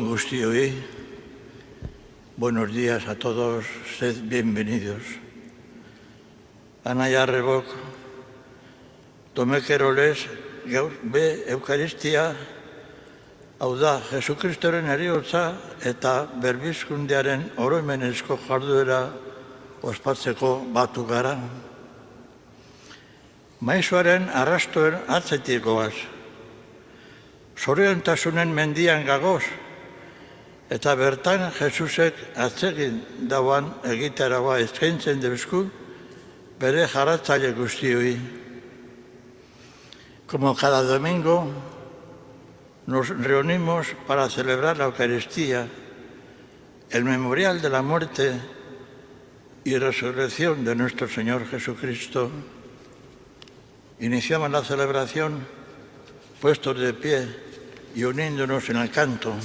on guztioi. Buenos días a todos, sed bienvenidos. Anaia Rebok, tomekeroles gaur be Eukaristia, hau da, Jesukristoren heriotza eta berbizkundearen oroimenezko jarduera ospatzeko batu gara. Maizuaren arrastoen atzetik goaz, zoriontasunen mendian gagoz, eta bertan Jesusek atzegin dauan egitaragoa eskaintzen debizku bere jarratzaile guztioi. Como cada domingo nos reunimos para celebrar la Eucaristía, el memorial de la muerte y resurrección de nuestro Señor Jesucristo, iniciamos la celebración puestos de pie y uniéndonos en el canto.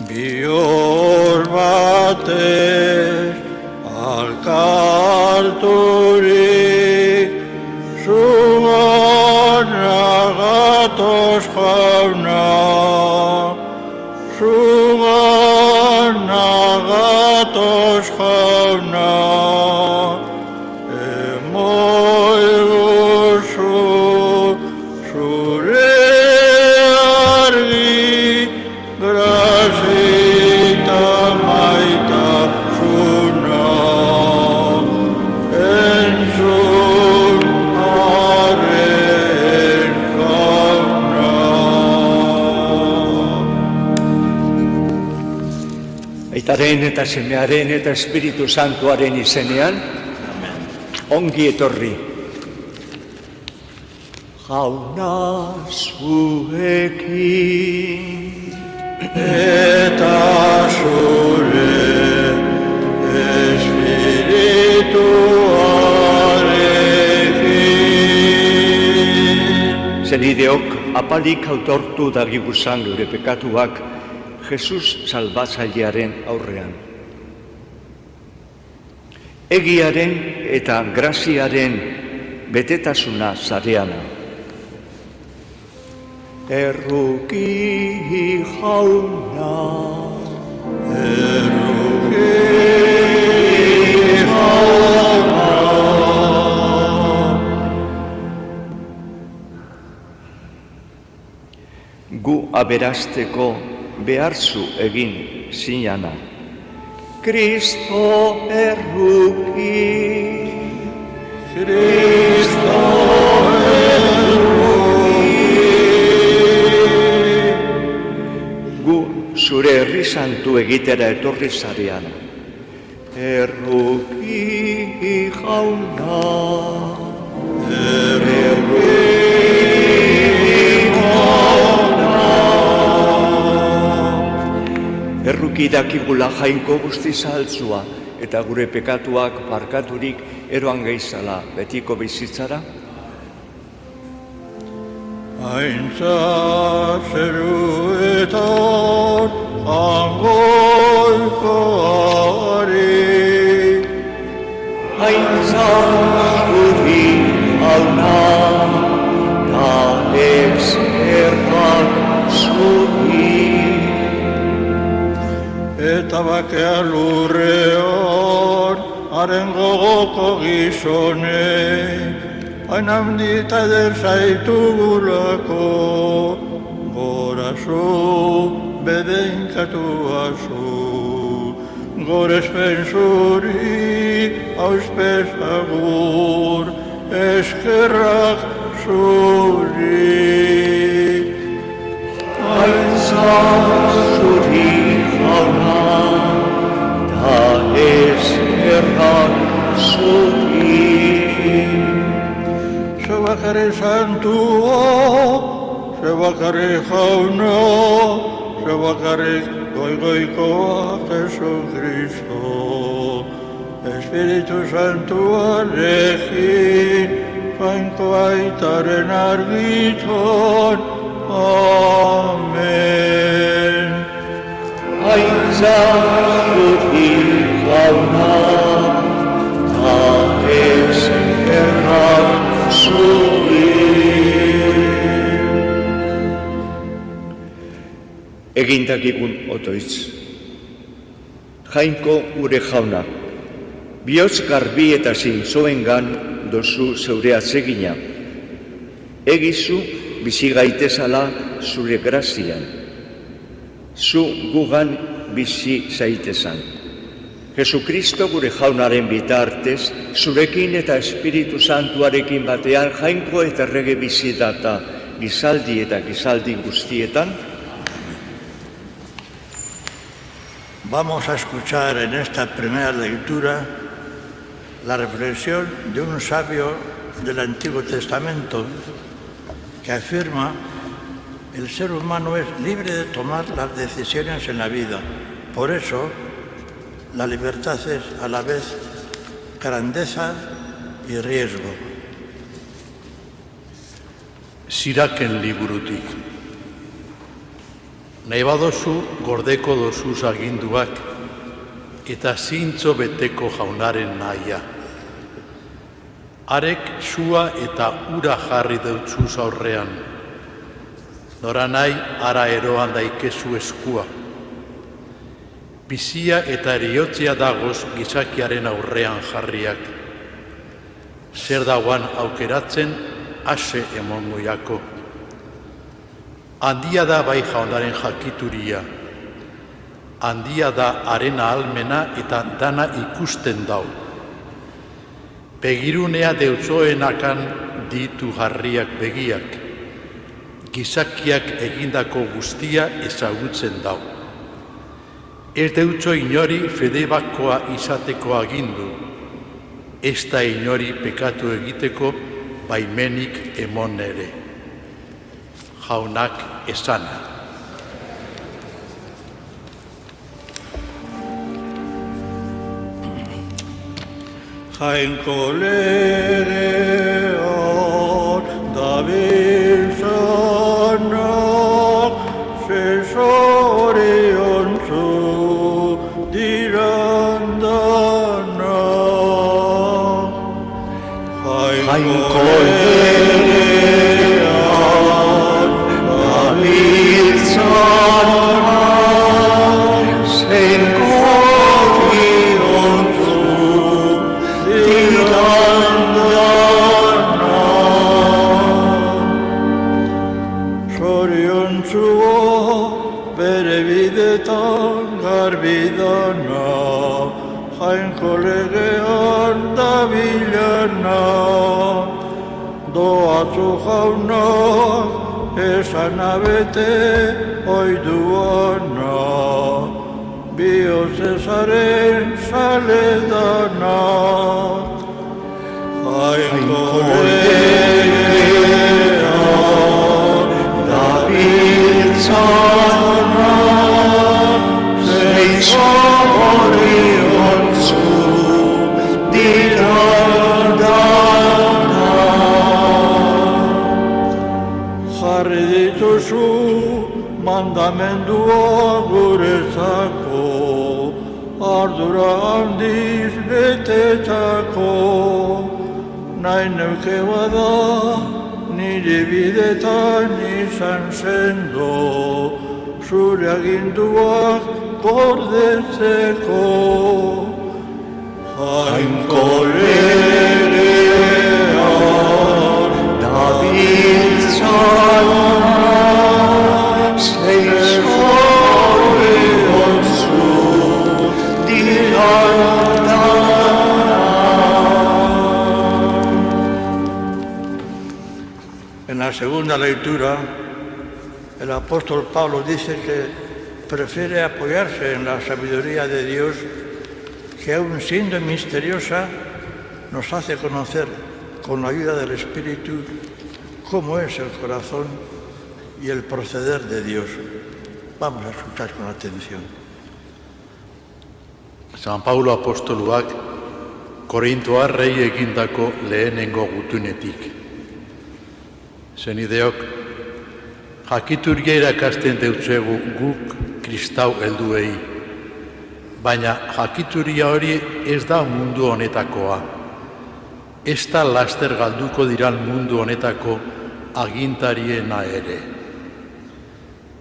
Bior bates al karturik zugan agatoz jauna, zugan agatoz jauna, emoiguzu zure argi grazita maitasuna, entzun haren jauna. Aitaren eta Semearen eta Espiritu Santuaren izenean, ongi etorri. Jauna zuekin Eta zure espirituarekin. Zenideok apalik autortu dagiguzan gure pekatuak Jesus salbatzailearen aurrean. Egiaren eta graziaren betetasuna zareana. Erruki jauna, Erruki jauna. gu aberasteko beharzu egin zinana. Kristo erruki, Cristo erruki. gu zure herri santu egitera etorri zareana. Erruki jauna, erruki dakigula jainko guzti zahaltzua eta gure pekatuak barkaturik eroan geizala betiko bizitzara. Aintza zeruetan angoikoari, Aintza zuri jauna, da ezkerrak zuri. eta bakea lurrean haren gogoko gizonek, hain handita eder zaitugulako, gorazu bedeinkatuazu, gorespen zuri auspezagur, eskerrak zuri. Aintza zuri jauna, da ezkerrak zuri. Zebakare santua, zebakare jauna, zebakare goigoikoa Jesucristo, Espiritu Santuarekin, jainko aitaren argiton, amen. Aintza zuri jauna, da ezkerrak zuri. egindakigun otoitz. Jainko gure jauna, bihotz garbi eta zintzoengan dozu zeure atsegina. Egizu bizi gaitezala zure grazian. Zu gugan bizi zaitezan. Jesukristo gure jaunaren bitartez, zurekin eta Espiritu Santuarekin batean jainko eta errege bizi data gizaldi eta gizaldi guztietan. Vamos a escuchar en esta primera lectura la reflexión de un sabio del Antiguo Testamento que afirma que el ser humano es libre de tomar las decisiones en la vida. Por eso, la libertad es a la vez grandeza y riesgo. Siraken liburutik. Nahi badozu gordeko dozuz aginduak eta zintzo beteko jaunaren nahia. Arek sua eta ura jarri deutzuz aurrean. Nora nahi ara eroan daikezu eskua. Bizia eta eriotzea dagoz gizakiaren aurrean jarriak. Zer dagoan aukeratzen ase emongoiako. Handia da bai jaunaren jakituria. Handia da haren ahalmena eta dana ikusten dau. Begirunea deutzoenakan ditu jarriak begiak. Gizakiak egindako guztia ezagutzen dau. Ez deutzo inori fedebakoa izateko agindu. Ez da inori pekatu egiteko baimenik emon ere. Jaunak esana. Jainko legean dabiltzanak zezoriontzu dirandanak. Jainko legean dabiltzanak zezoriontzu bere bidetan garbidana, jainko legean dabilana. Doatzu jaunak esana bete oiduana, bihotzezaren saledana. Jainko legean dabiltzana, zezoriontzu dirandanak. Jarri dituzu mandamendua guretzako, ardura handiz betetako. Nahi neuke bada, nire bidetan izan sendo, zure aginduak gordetzeko. Jainko legean dabiltzana, zezoriontzu dirandanak. En la segunda lectura, el apóstol Pablo dice que prefiere apoyarse en la sabiduría de Dios, que aun siendo misteriosa, nos hace conocer con la ayuda del Espíritu cómo es el corazón y el proceder de Dios. Vamos a escuchar con atención. San Paulo apostoluak Korintoarrei egindako lehenengo gutunetik. Zenideok, jakituria irakasten deutzegu guk kristau helduei, baina jakituria hori ez da mundu honetakoa. Ez da laster galduko diran mundu honetako agintariena ere.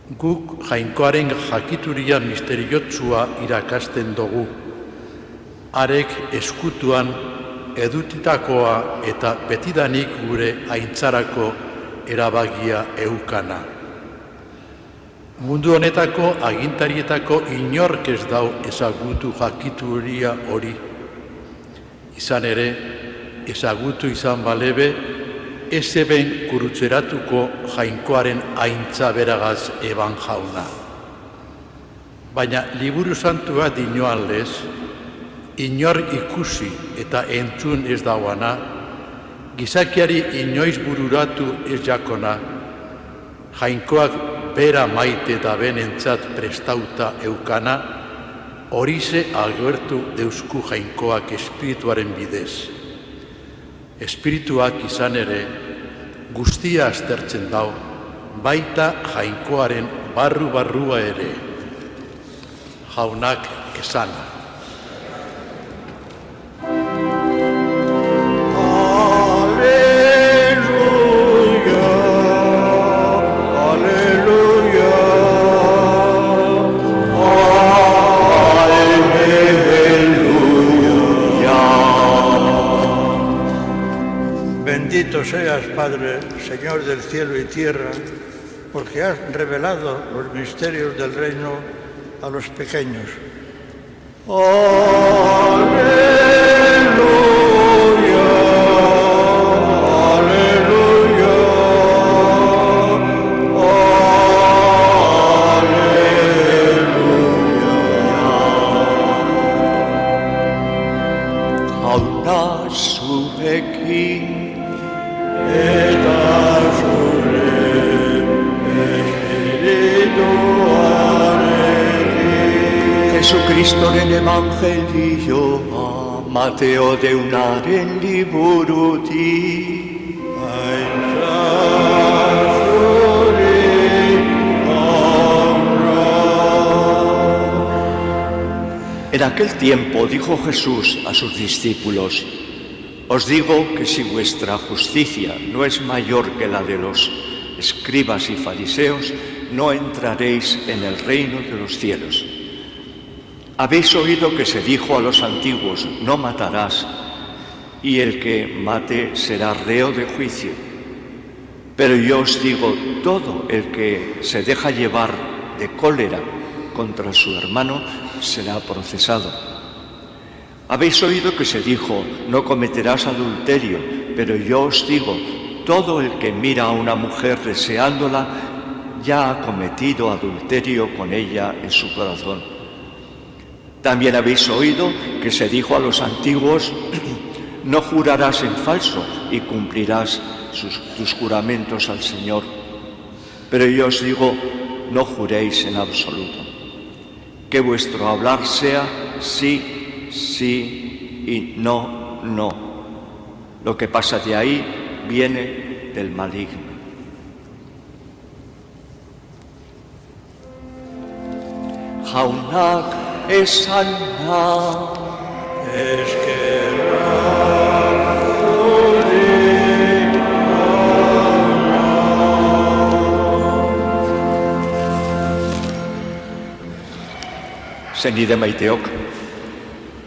Guk Jainkoaren jakituria misteriotsua irakasten dugu. Arek eskutuan edutitakoa eta betidanik gure aintzarako erabagia eukana. Mundu honetako agintarietako inork ez dau ezagutu jakituria hori. Izan ere, ezagutu izan balebe, ez eben kurutzeratuko Jainkoaren aintza beragaz eban jauna. Baina liburu santua dinoan lez, inor ikusi eta entzun ez dauana, gizakiari inoiz bururatu ez jakona, Jainkoak bera maite da benentzat prestauta eukana, horize agertu deusku Jainkoak espirituaren bidez. Espirituak izan ere, guztia aztertzen dau, baita Jainkoaren barru-barrua ere. Jaunak esana. Bendito seas, Padre, Señor del cielo y tierra, porque has revelado los misterios del reino a los pequeños. ¡Aleluya! ¡Aleluya! aleluya. Jauna zurekin Eta zure espirituarekin. Jesucristoren evangelioa Mateo deunaren liburutik. Aintza zuri honra. En aquel tiempo dijo Jesús a sus discípulos: os digo que si vuestra justicia no es mayor que la de los escribas y fariseos, no entraréis en el reino de los cielos. Habéis oído que se dijo a los antiguos: no matarás, y el que mate será reo de juicio. Pero yo os digo, todo el que se deja llevar de cólera contra su hermano será procesado. Habéis oído que se dijo: no cometerás adulterio, pero yo os digo, todo el que mira a una mujer deseándola, ya ha cometido adulterio con ella en su corazón. También habéis oído que se dijo a los antiguos: no jurarás en falso y cumplirás tus juramentos al Señor. Pero yo os digo, no juréis en absoluto. Que vuestro hablar sea sí, sí y no, no. Lo que pasa de ahí viene del maligno. Jaunak esana Zenide maiteok,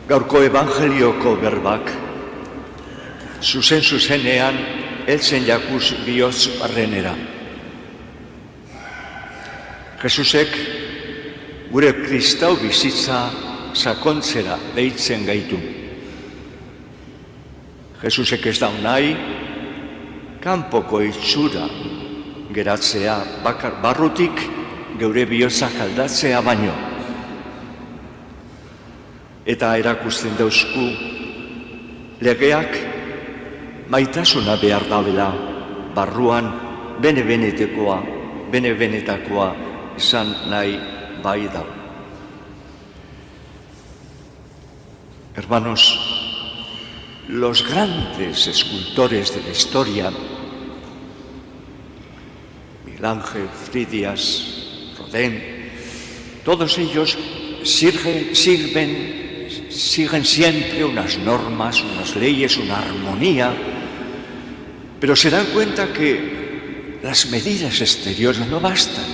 gaurko evangelioko berbak, zuzenean heltzen jakuz bihotz barrenera. Jesusek gure kristau bizitza sakontzera deitzen gaitu. Jesusek ez dau nahi, kanpoko itxura geratzea, barrutik geure bihotzak aldatzea baino. Eta erakusten dauzku, legeak maitasuna behar daudela, barruan bene-benetakoa izan nahi bai da. Hermanos, los grandes escultores de la historia, Miguel Ángel, Fidias, Rodin, todos ellos siguen siempre unas normas, unas leyes, una armonía, pero se dan cuenta que las medidas exteriores no bastan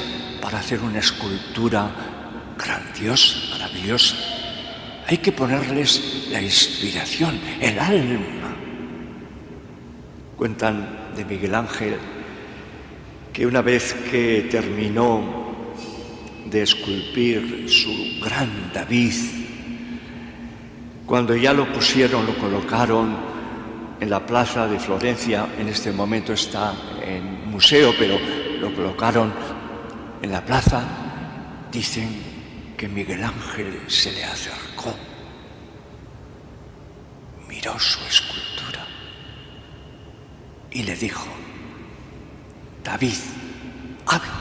para hacer una escultura grandiosa, maravillosa. Hay que ponerles la inspiración, el alma. Cuentan de Miguel Ángel que una vez que terminó de esculpir su gran David, cuando ya lo pusieron, lo colocaron en la plaza de Florencia, en este momento está en museo, pero lo colocaron en la plaza, dicen que Miguel Ángel se le acercó, miró su escultura y le dijo: David, habla.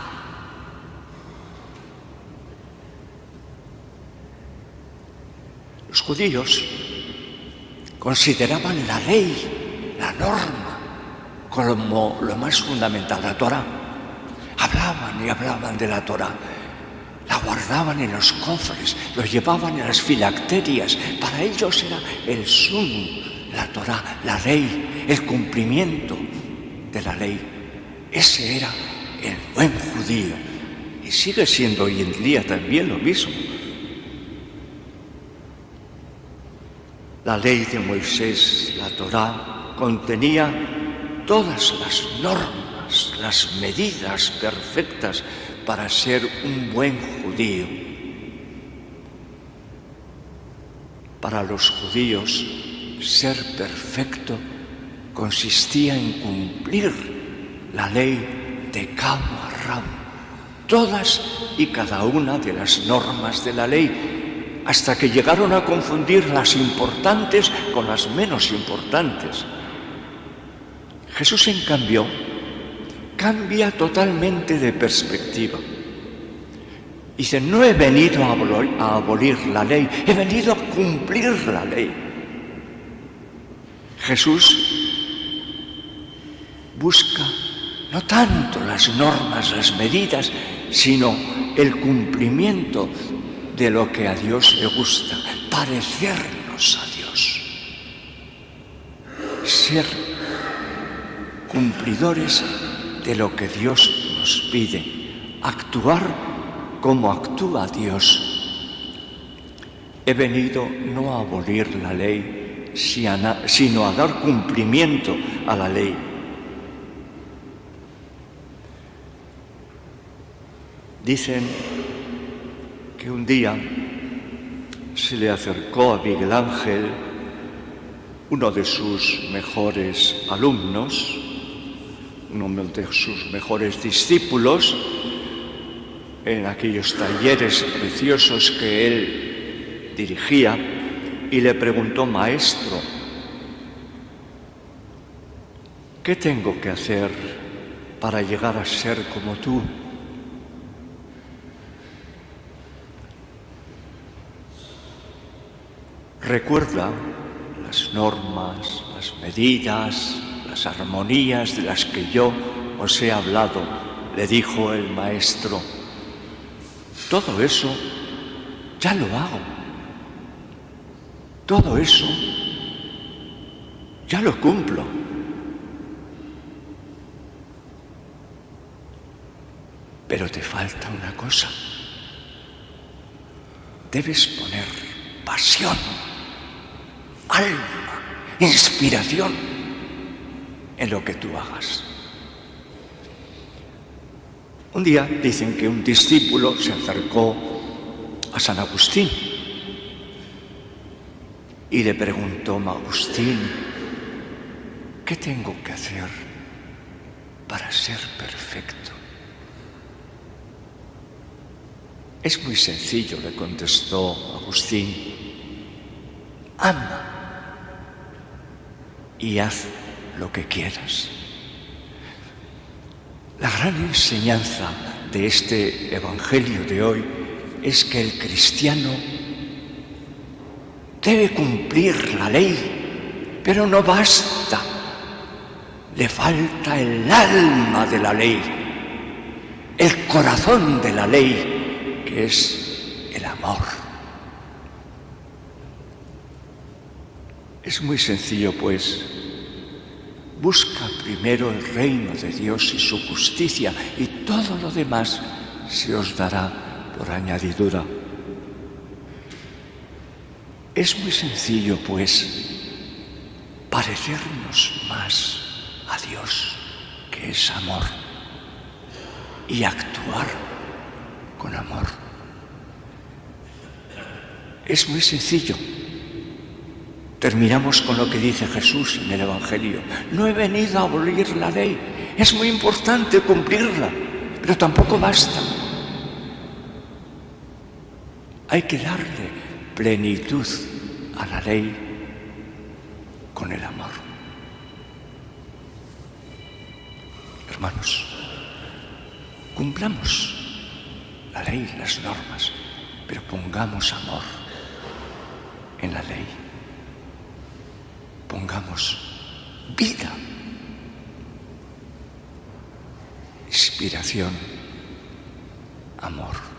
Los judíos consideraban la ley, la norma, como lo más fundamental, la Torá. Hablaban y hablaban de la Torá. La guardaban en los cofres, lo llevaban en las filacterias. Para ellos era el sumum, la Torá, la ley, el cumplimiento de la ley. Ese era el buen judío. Y sigue siendo hoy en día también lo mismo. La ley de Moisés, la Torá, contenía todas las normas, las medidas perfectas para ser un buen judío. Para los judíos, ser perfecto consistía en cumplir la ley de cabo a rabo, todas y cada una de las normas de la ley, hasta que llegaron a confundir las importantes con las menos importantes. Jesús, en cambio, cambia totalmente de perspectiva. Dice: no he venido a abolir la ley, he venido a cumplir la ley. Jesús busca no tanto las normas, las medidas, sino el cumplimiento de lo que a Dios le gusta, parecernos a Dios, ser cumplidores de lo que Dios nos pide, actuar como actúa Dios. He venido no a abolir la ley, sino a dar cumplimiento a la ley. Dicen que un día se le acercó a Miguel Ángel uno de sus mejores alumnos, uno de sus mejores discípulos, en aquellos talleres preciosos que él dirigía, y le preguntó: maestro, ¿qué tengo que hacer para llegar a ser como tú? Recuerda las normas, las medidas, las armonías de las que yo os he hablado, le dijo el maestro. Todo eso ya lo hago. Todo eso ya lo cumplo. Pero te falta una cosa. Debes poner pasión, alma, inspiración en lo que tú hagas. Un día dicen que un discípulo se acercó a San Agustín y le preguntó: Agustín, ¿qué tengo que hacer para ser perfecto? Es muy sencillo, le contestó Agustín: ama y haz lo que quieras. La gran enseñanza de este Evangelio de hoy es que el cristiano debe cumplir la ley, pero no basta. Le falta el alma de la ley, el corazón de la ley, que es el amor. Es muy sencillo, pues. Busca primero el reino de Dios y su justicia, y todo lo demás se os dará por añadidura. Es muy sencillo, pues, parecernos más a Dios, que es amor, y actuar con amor. Es muy sencillo. Terminamos con lo que dice Jesús en el Evangelio. No he venido a abolir la ley. Es muy importante cumplirla, pero tampoco basta. Hay que darle plenitud a la ley con el amor. Hermanos, cumplamos la ley, las normas, pero pongamos amor en la ley. Pongamos vida, inspiración, amor.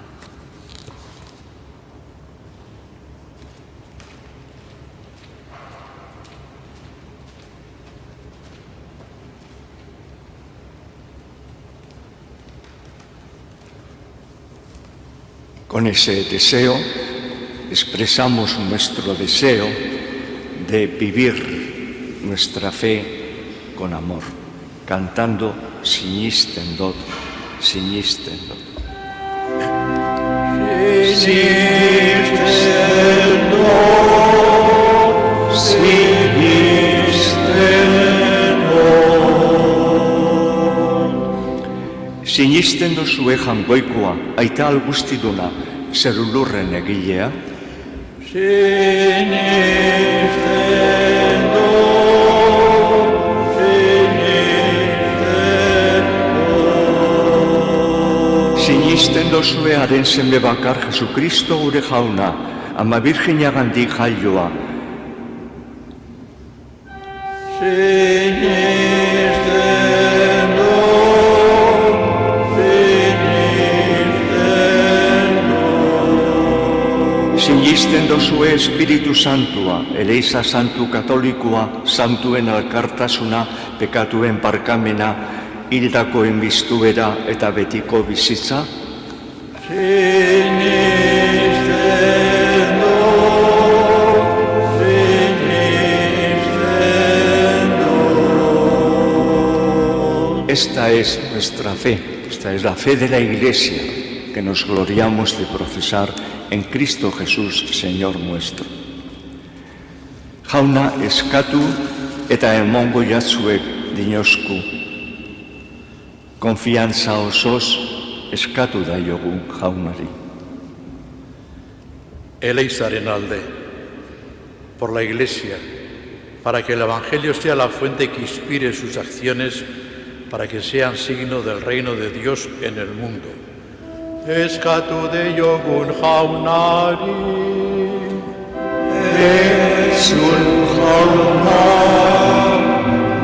Con ese deseo expresamos nuestro deseo de vivir nuestra fe con amor, cantando Sinisten dod, Sinisten dod. Sinisten dod, Sinisten dod. Sinisten dod zuejan goikoa, aita algustiduna, zer lurren egilea. Sinisten dod, Sinisten dod. Sinisten dozue haren seme bakar Jesukristo gure jauna, ama Birjinagandik jaioa. Sinisten dod, Sinisten dozue Espiritu Santua, Eleiza Santu Katolikoa, Santuen elkartasuna, pekatuen barkamena, hildakoen biztuera eta betiko bizitza. Sinisten dod, Sinisten dod. Esta es nuestra fe, esta es la fe de la Iglesia, que nos gloriamos de profesar en Cristo Jesús, Señor nuestro. Jauna eskatu eta emongo jatzuek dinosku. Konfiantza osoz eskatu daiogu jaunari. Eleizaren alde, por la Iglesia, para que el Evangelio sea la fuente que inspire sus acciones, para que sean signo del reino de Dios en el mundo. Eskatu deiogun jaunari, Ezun jauna,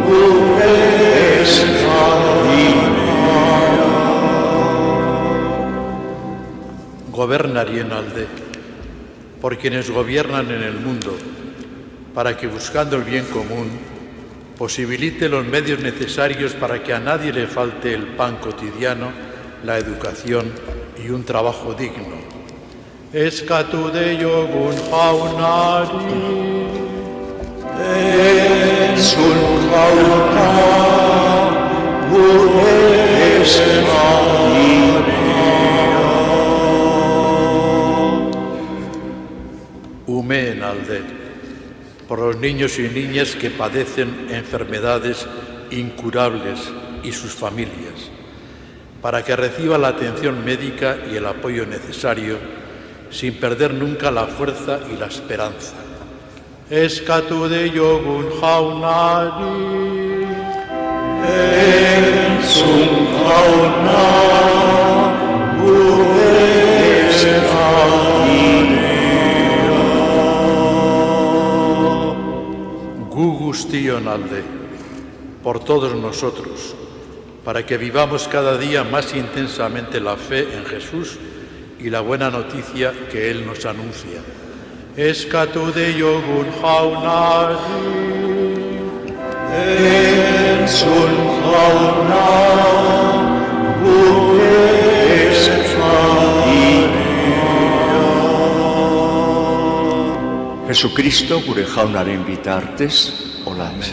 gure gobernarien alde, por quienes gobiernan en el mundo, para que buscando el bien común, posibilite los medios necesarios para que a nadie le falte el pan cotidiano, la educación y un trabajo digno. Eskatu deiogun jaunari, Ezun jauna, gure umeen alde, por los niños y niñas que padecen enfermedades incurables y sus familias, para que reciba la atención médica y el apoyo necesario, sin perder nunca la fuerza y la esperanza. Eskatu deiogun jaunari, Ezun jauna, gure gu guztion alde, por todos nosotros, para que vivamos cada día más intensamente la fe en Jesús y la buena noticia que Él nos anuncia. Eskatu deiogun jaunari, Ezun jauna, gure Jesucristo gure jaunaren bitartez, olatz.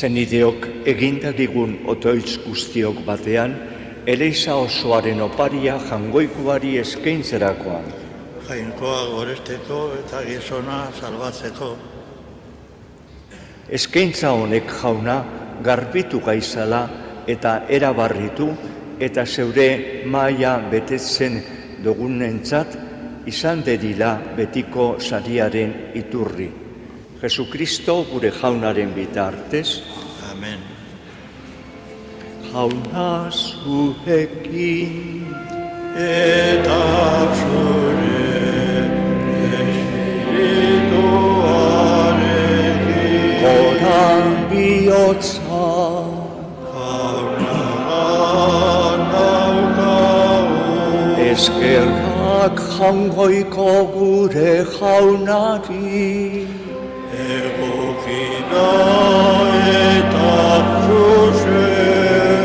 Zenideok eginda digun otoitz guztiok batean, Eliza osoaren oparia jangoikuari eskaintzerakoan. Jainkoa goresteko eta gizona salbatzeko. Eskaintza honek jauna garbitu gaizala eta erabarritu eta zeure maila betetzen dugunentzat izan dedila betiko sariaren iturri. Jesukristo gure jaunaren bitartez. Amen. Jauna zuekin Eta zure espirituarekin goran bihotza eskerrak jangoiko gure jaunari. egokina eta zuzen.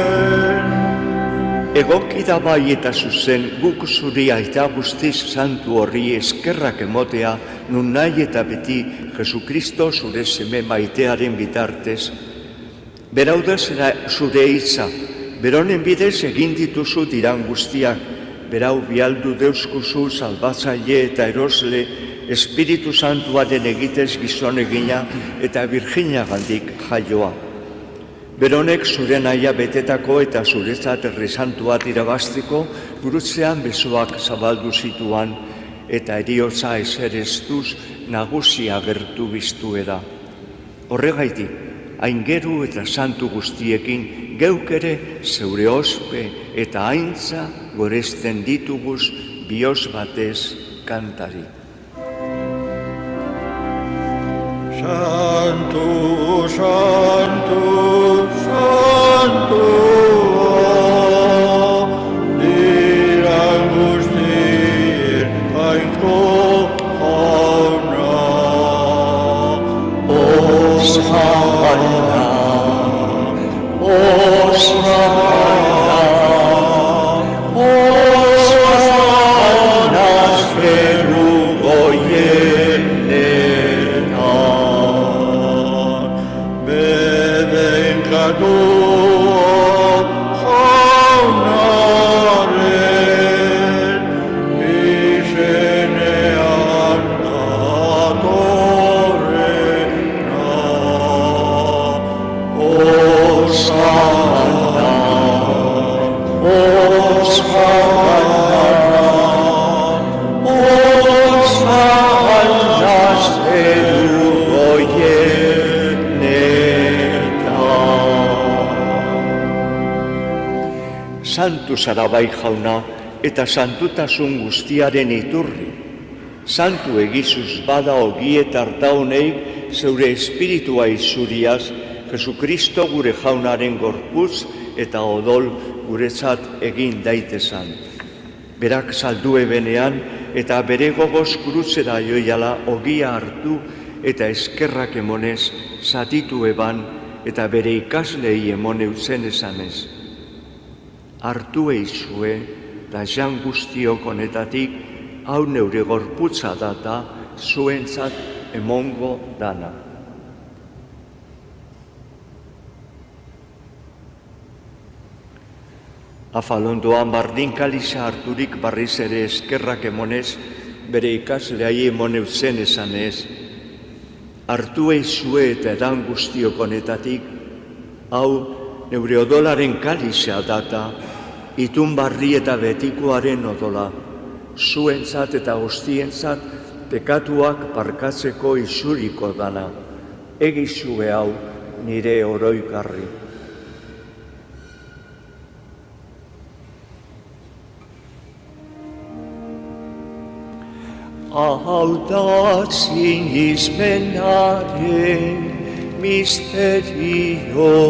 Egoki da bai eta zuzen guk zuri aita guztiz santu horri eskerrak emotea nun nahi eta beti Jesukristo zure seme maitearen bitartez. Berau da zure hitza, beronen bidez egin dituzu diran guztiak, berau bialdu deuskuzu salbatzaile eta erosle Espiritu Santuaren egitez gizon egina eta Virginiagandik jaioa. Beronek zure naia betetako eta zuretzat erresantuat irabaztiko gurutzean besoak zabaldu zituan eta eriotza eserestuz nagusi agertu biztuera. Horregaitik, aingeru eta santu guztiekin geuk ere zeure ospe eta aintza goresten dituguz bihotz batez kantari. Santu, santu, santua, diran guztien jainko jauna. Osana, Osana, Osana, zeru goienena. Bedenkatu jaunaren izenean datorrena. Osana, Osana, Osana, zeru goienena. Santu zara bai jauna eta santutasun guztiaren iturri. Santu egizuz bada ogi eta artaunei zeure espiritua izuriaz Jesukristo gure jaunaren gorputz eta odol guretzat egin daitezan. Berak saldu ebenean eta bere gogoz kurutzera joiala ogia hartu eta eskerrak emonez zatitu eban eta bere ikaslei emoneutzen esanez. Hartu eizue da jan guztiok honetatik hau neure gorputza data zuentzat emongo dana. Afalondoan bardin kaliza harturik barriz ere eskerrak emonez, bere ikasleai emon eutzen esanez, hartu eizue eta edan guztiok honetatik, hau neure odolaren kaliza data, itun barri eta betikoaren odola, zuentzat eta guztientzat pekatuak parkatzeko isuriko dana, egizue hau nire oroikarri. Hau da sinismenaren misterioa.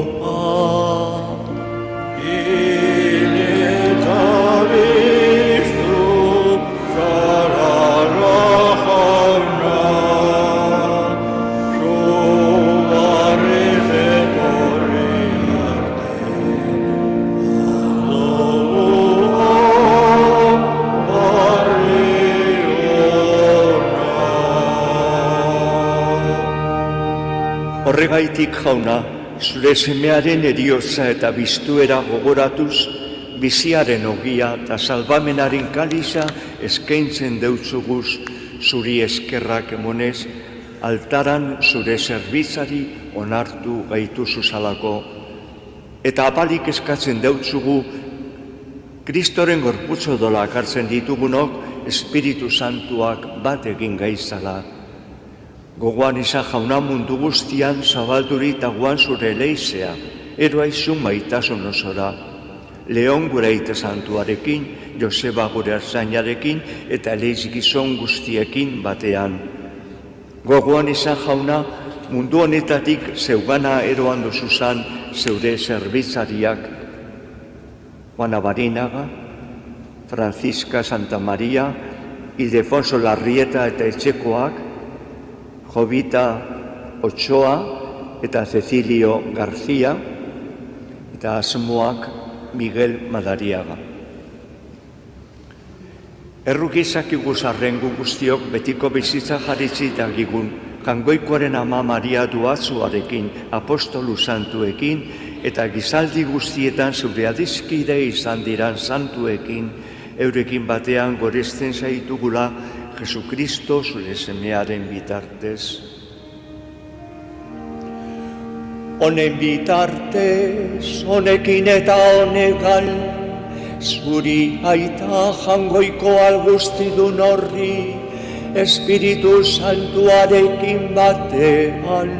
Hil eta biztu zarara jauna, zugarriz etorri Horregaitik jauna, zure semearen eriotza eta biztuera gogoratuz, biziaren ogia eta salbamenaren kaliza eskaintzen deutzuguz zuri eskerrak emonez, altaran zure zerbitzari onartu gaituzu zalako. Eta apalik eskatzen deutzugu, Kristoren gorputzo dolak hartzen ditugunok, Espiritu Santuak bat egin gaizala. Gogoan izan jauna mundu guztian zabalturi eta guan zure leizea, eroa izun maitasun osora. Leon gure aite santuarekin, Joseba gure arzainarekin eta eleiz gizon guztiekin batean. Gogoan izan jauna mundu honetatik zeugana eroan duzuzan zeure zerbitzariak. Juana Barinaga, Francisca Santa Maria, Ildefonso Larrieta eta etxekoak, Jovita Ochoa eta Cecilio García eta asmoak Miguel Madariaga. Errukizak iguzarrengu guztiok betiko bizitza jaritzi dagigun, jangoikoaren ama Maria Duatzuarekin, apostolu santuekin eta gizaldi guztietan zure adiskide izan diran santuekin, eurekin batean goresten zaitugula Jesukristo zure semearen bitartez. Honen bitartez, honekin eta honegan, zuri aita jangoiko alguztidun horri, Espiritu Santuarekin batean,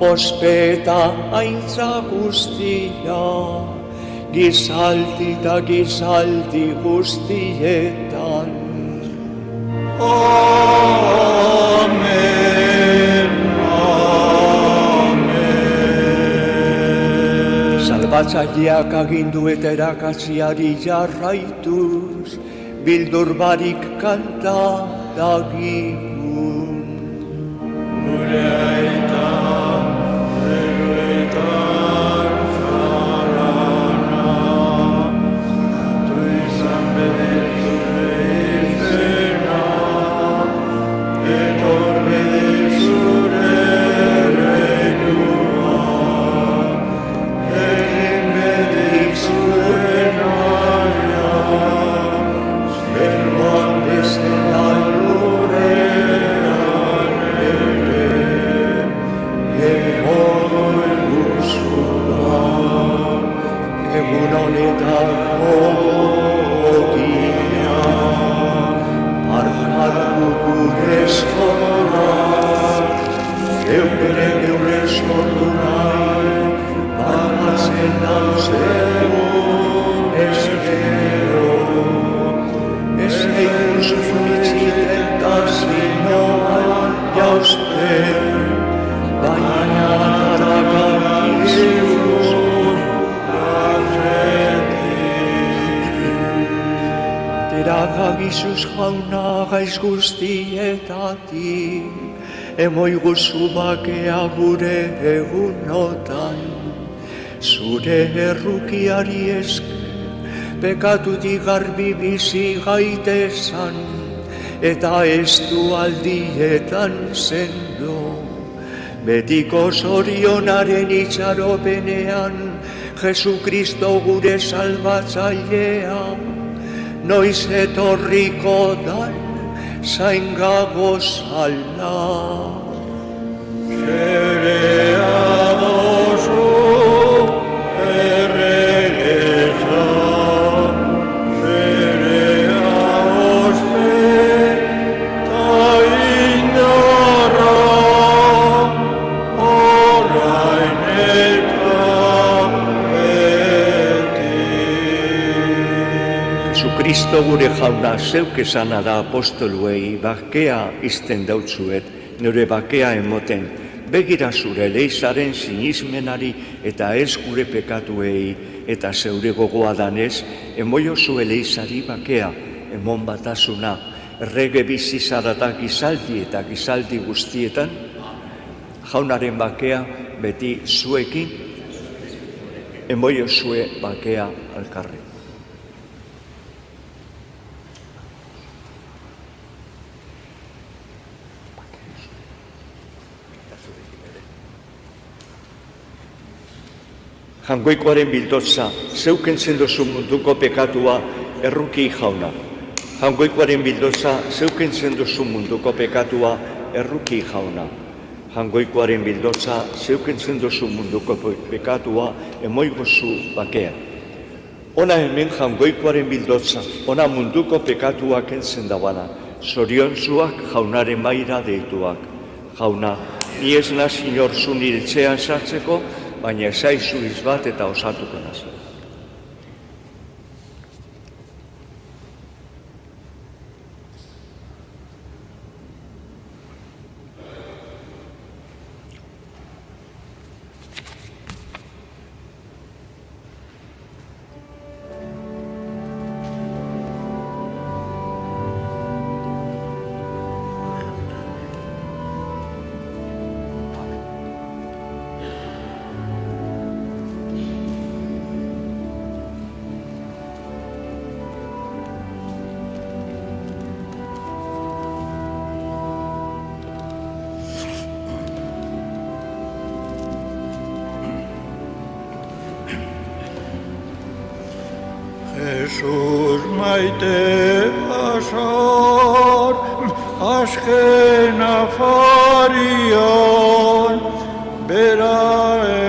ospeta aintza guztia, gizaldi eta gizaldi guztietan. Amen, amen. Salbatzaileak agindu eta erakatziari jarraituz, bildur barik kanta dagigun. Gure aita, zeruetan zarana, zaratu izan beder zure izena, etorbe zure regnua, egin bedik zure naia, zeruan bezala lurrean ere, egon guztua, egun honetako ogia, markatu gure eskorak, geure eskortu nahi, barbatzen dauzegun eskero. Ez egin zuzunitziten da zinoan jauzten, baina tarakakizun Teragagizuz jauna gaiz guztietatik, emoi guzu bakea gure egunotan, zure errukiari esker, pekatutik garbi bizi gaitezan, eta ez du aldietan sendo. Betiko zorionaren itxaropenean, Jesukristo gure salbatzailea, noiz etorriko dan, zain gagoz alda. Zerea dozu erregeza, zerea ospe ta indarra, orain eta beti. Jesucristo gure jauna zeuk esana da apostoluei bakea izten dautzuet, nire bakea emoten, begira zure leizaren sinismenari eta ez gure pekatuei, eta zeure gogoa danez, emoio zue leizari bakea, emon batasuna, errege bizi zarata gizaldi eta gizaldi guztietan, jaunaren bakea beti zuekin, emoio zue bakea alkarri. Jangoikoaren bildotza, zeukentzen duzu munduko pekatua erruki jauna. Jangoikoaren bildotza, zeukentzen duzu munduko pekatua erruki jauna. Jangoikoaren bildotza, zeukentzen duzu munduko pekatua emoigozu bakea. Ona hemen jangoikoaren bildotza, ona munduko pekatua kentzen dabana, zoriontzuak jaunaren maira deituak. Jauna, ni ez naz inorzu nire etxean sartzeko, baina esaizu izbat eta osatuko nazu. Jesus maite azar, azken afarian, bera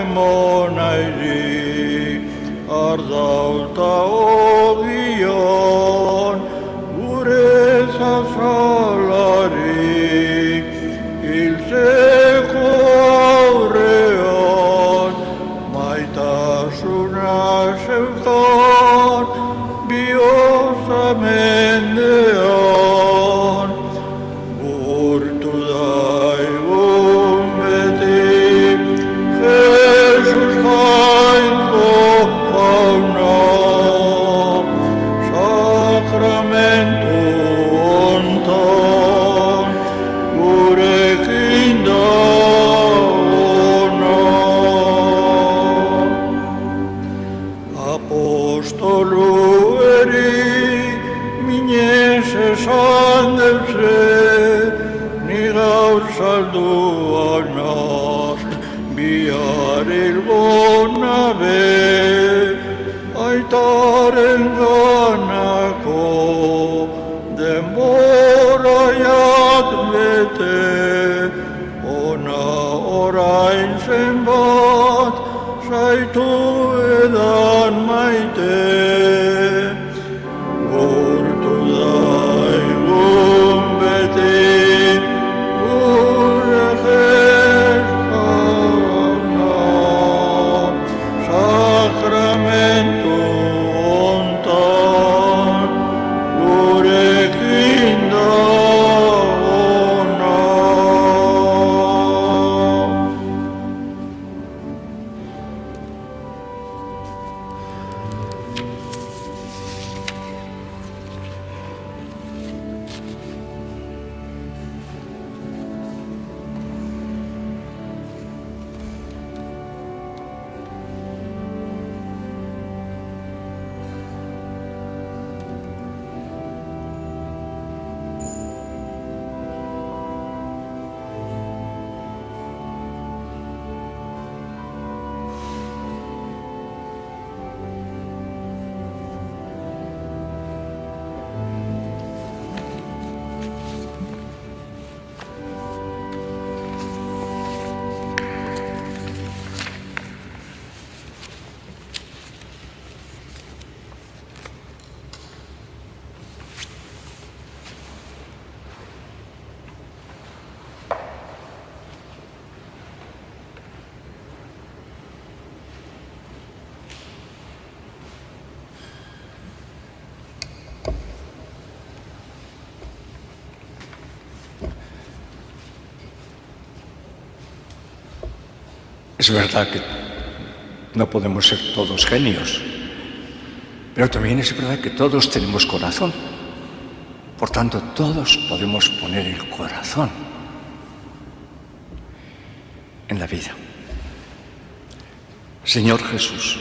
emon airi, ardauta ogion, gure zazalari, hiltzeko aurrean, maitasuna zeukan, bihotza mendean, gurtu daigun beti, Jesus jainko jauna, sakramentu ontan, gurekin dauna. Apostolu minez esan deutze, ni gaur salduan naz, bihar hilbona be, aitaren ganako, denboraiak bete, ona orain zenbat, zaitu edan maite. Gurtu daigun beti, gure jezana, sakramentu ontan, gurekin dauna. Es verdad que no podemos ser todos genios, pero también es verdad que todos tenemos corazón. Por tanto, todos podemos poner el corazón en la vida. Señor Jesús,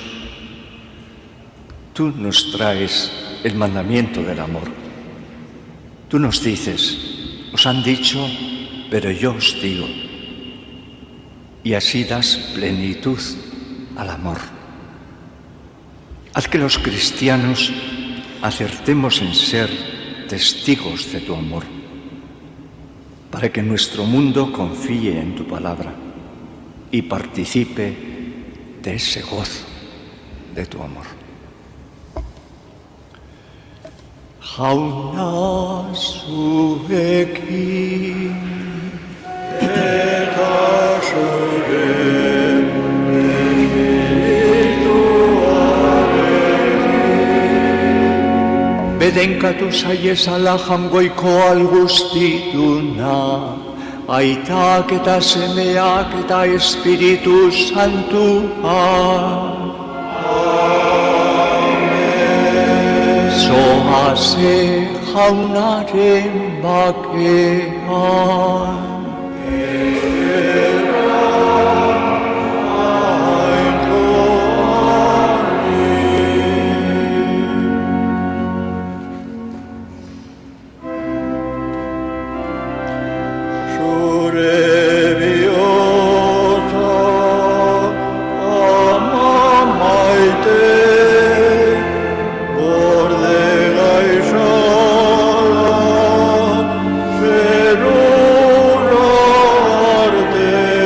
tú nos traes el mandamiento del amor. Tú nos dices, os han dicho, pero yo os digo. Y así das plenitud al amor. Haz que los cristianos acertemos en ser testigos de tu amor, para que nuestro mundo confíe en tu palabra y participe de ese gozo de tu amor. Hauna sueki eta Bedenkatu zaiezala jangoiko algustiduna, aitak eta semeak eta Espiritu Santua. Amen. Zoaze jaunaren bakean. Arte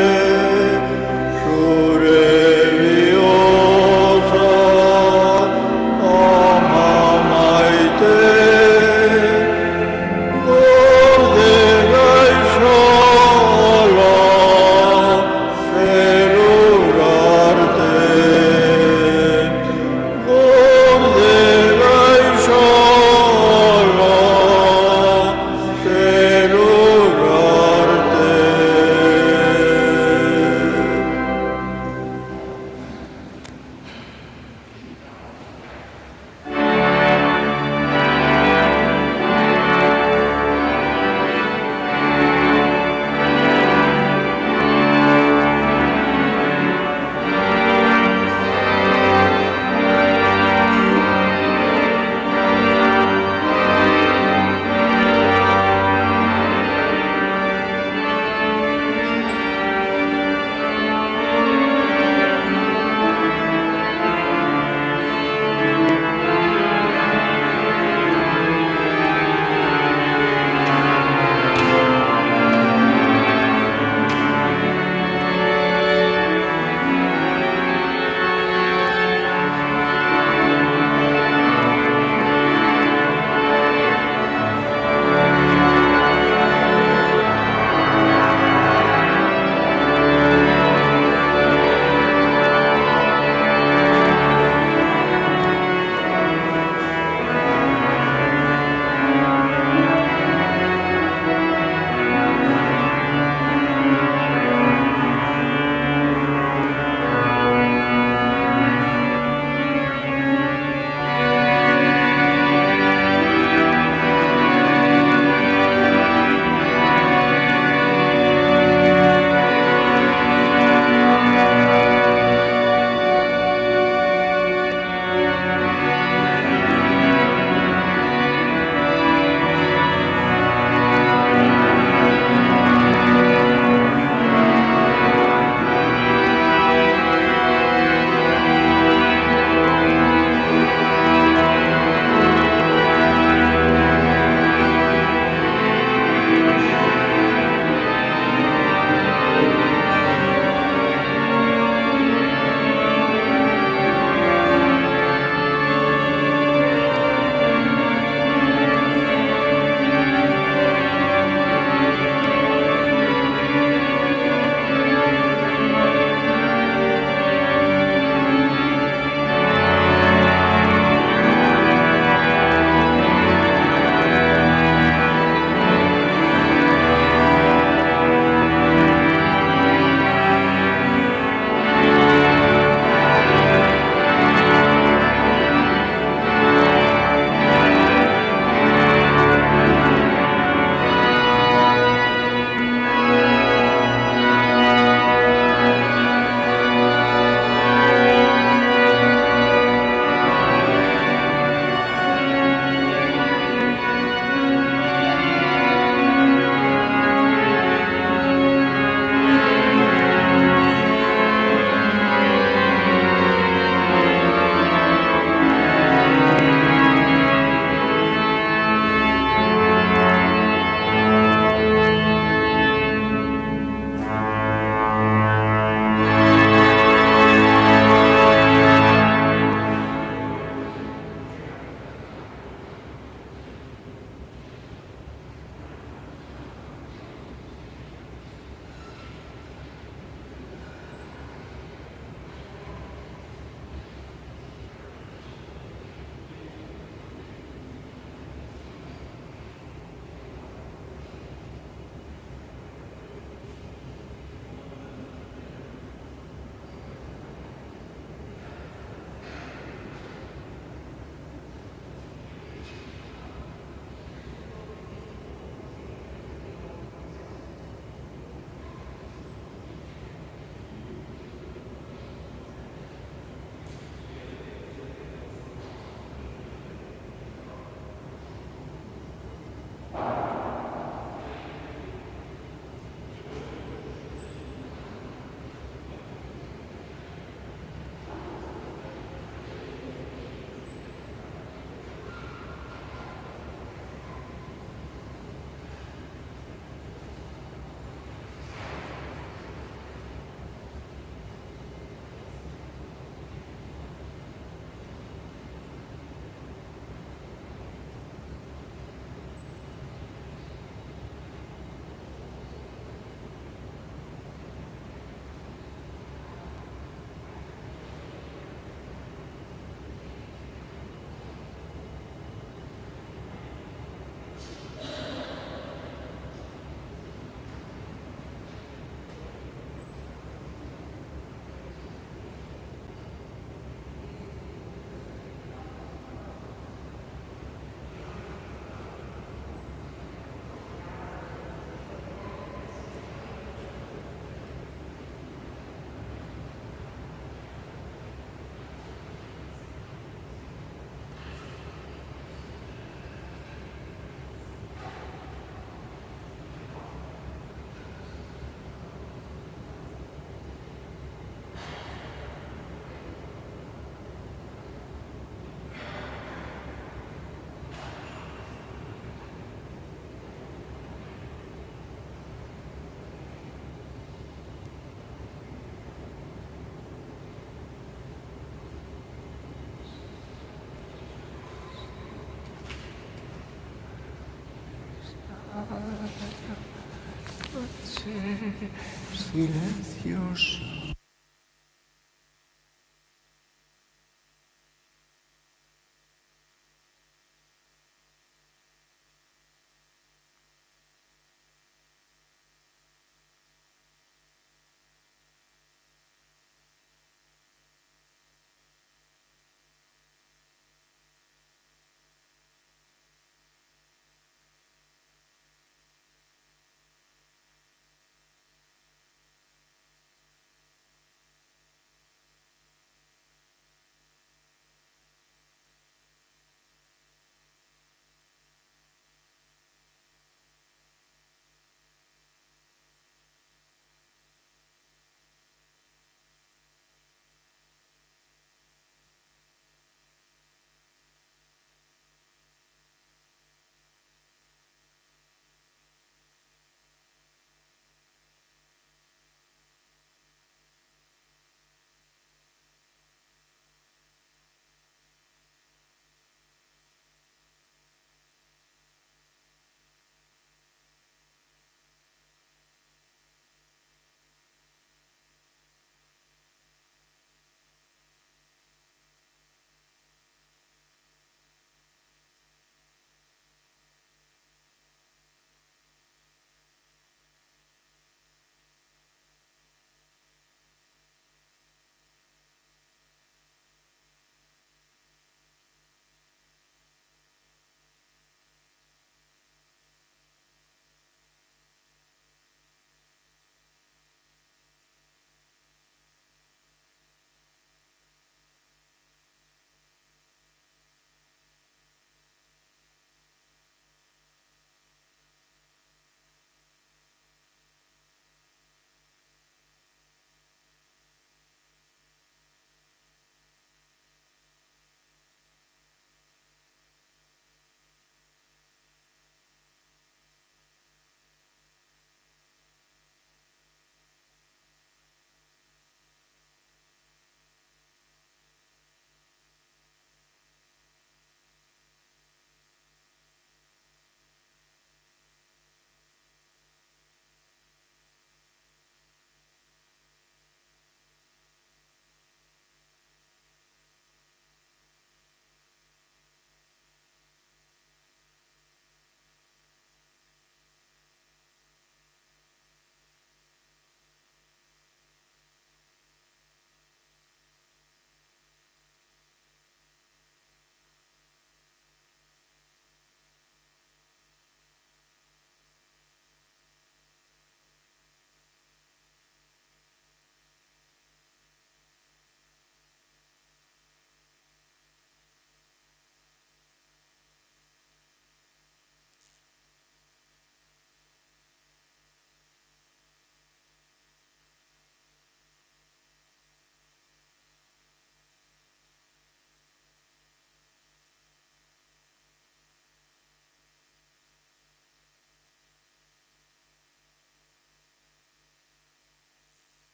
Silencioso.